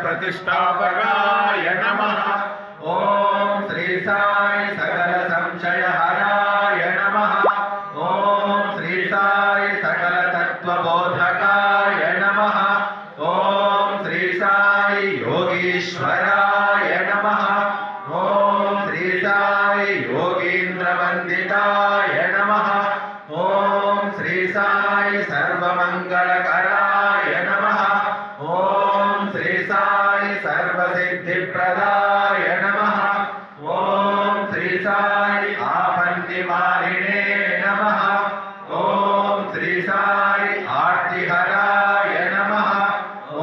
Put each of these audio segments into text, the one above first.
प्रतिष्ठापकाय नमः। ओम श्री साई सकल संशय हराय नमः। ओम श्री साई सकल तत्वबोधकाय नमः। ओम श्री साई योगीश्वराय नमः। ओम श्री साई योगींद्र वंदिताय नमः। ओम श्री साई सर्वमंगलकराय नमः। ओम श्री साई सर्वसिद्धिप्रदाय नमः। ओम श्री साई आपन्निवारिणे नमः। ओम श्री साई आर्तिहराय नमः।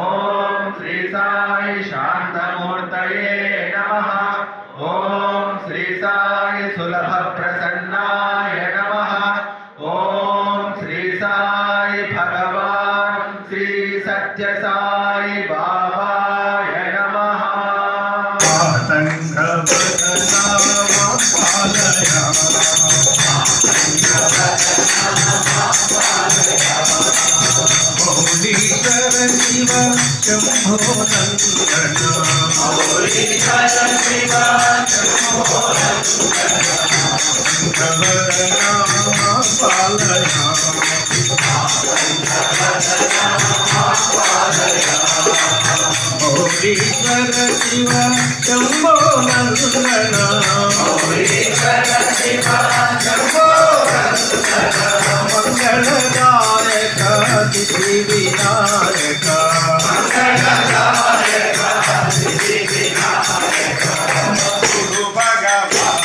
ओम श्री साई शांतमूर्तये नमः। ओम श्री साई सुलभ प्रसन्नाय नमः। ओम श्री साई भगवान श्री सत्य साई बाबाय नमः। मौलीश्वर शिव शंभो नंदन। मौलीश्वर शिव शंभो मौलीश्वर शिव शंभो नंदन। मौलीश्वर शिव शंभो मंगलदायक सिद्धि विनायक। मंगलदायक सिद्धि विनायक। गुरु भगवान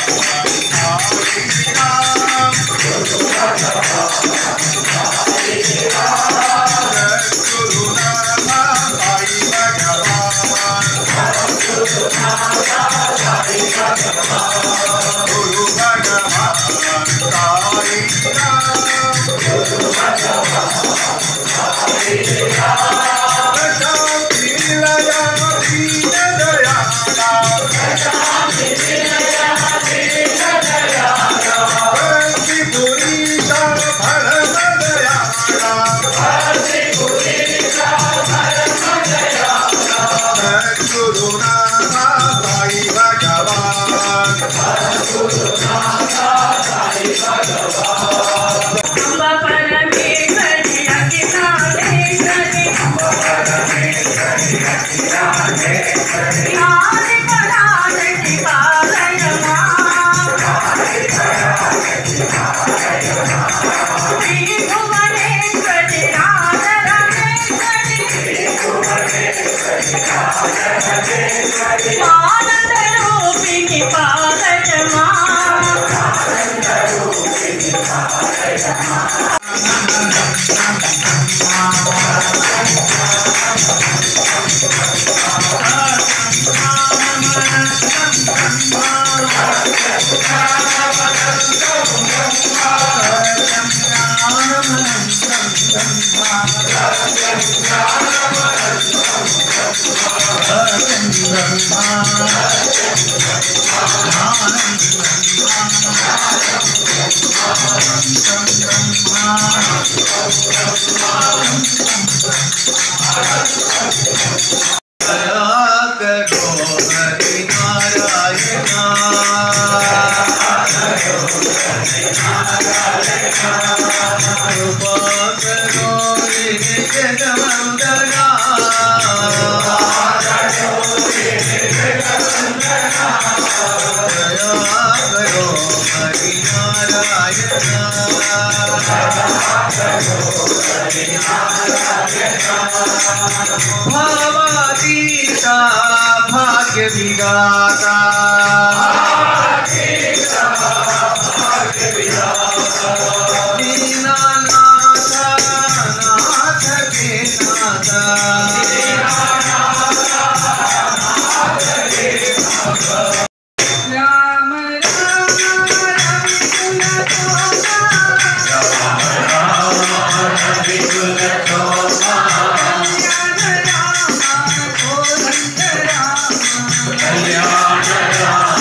गुरु भावातीता भाग्य विधाता। दीनानाथ नाथ के नाथा। राम राम रविकुल शोभा। कल्याण राम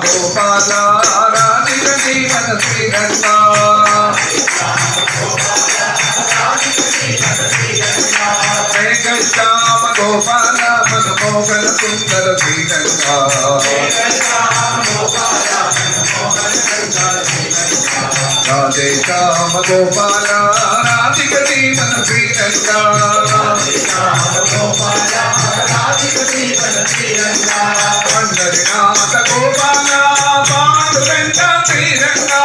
गोपाल राधिका जीवन श्रीरंगा श्याम गोपाल मनमोहन सुंदर श्रीरंगा राधे श्याम गोपाल राधिका जीवन श्रीरंगा पंडरीनाथ गोपाल पांडुरंग श्रीरंगा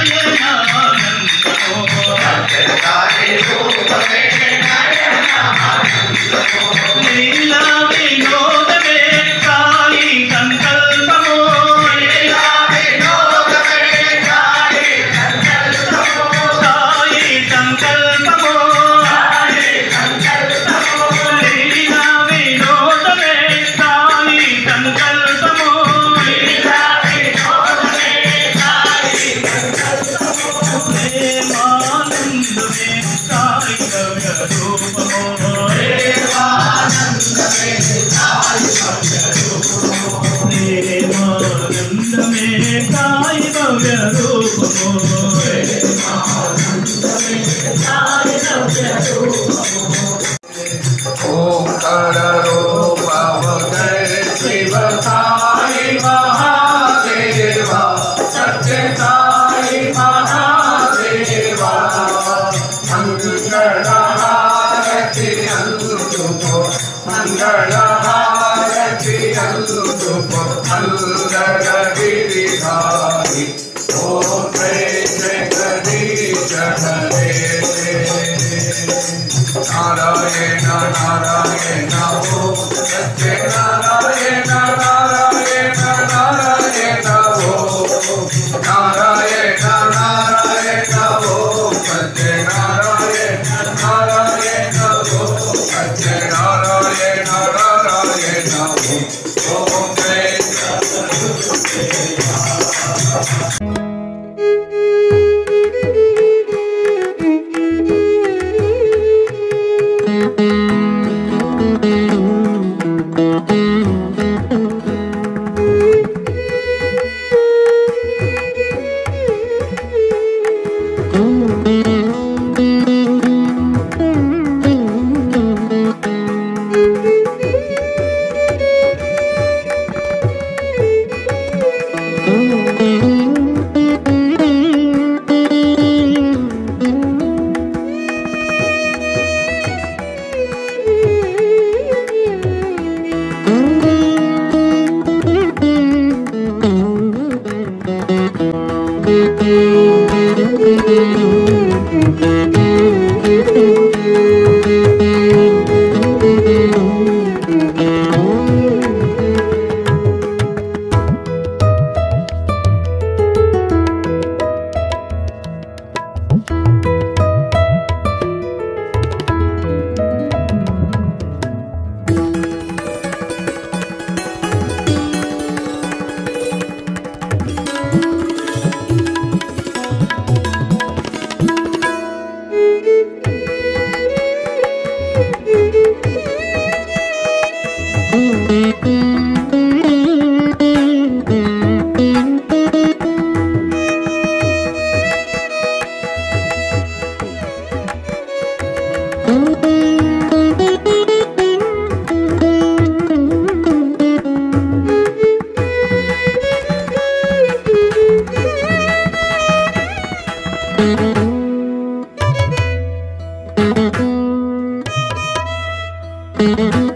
नयना स्वरूपम अल्लग गिरिधारी ओम जय जगदीश हरे नारायण नारायण ओम सत्य नारायण नारायण नारायण ओम नारायण नारायण ओम सत्य नारायण नारायण ओम सत्य नारायण नारायण ओम जय Thank you.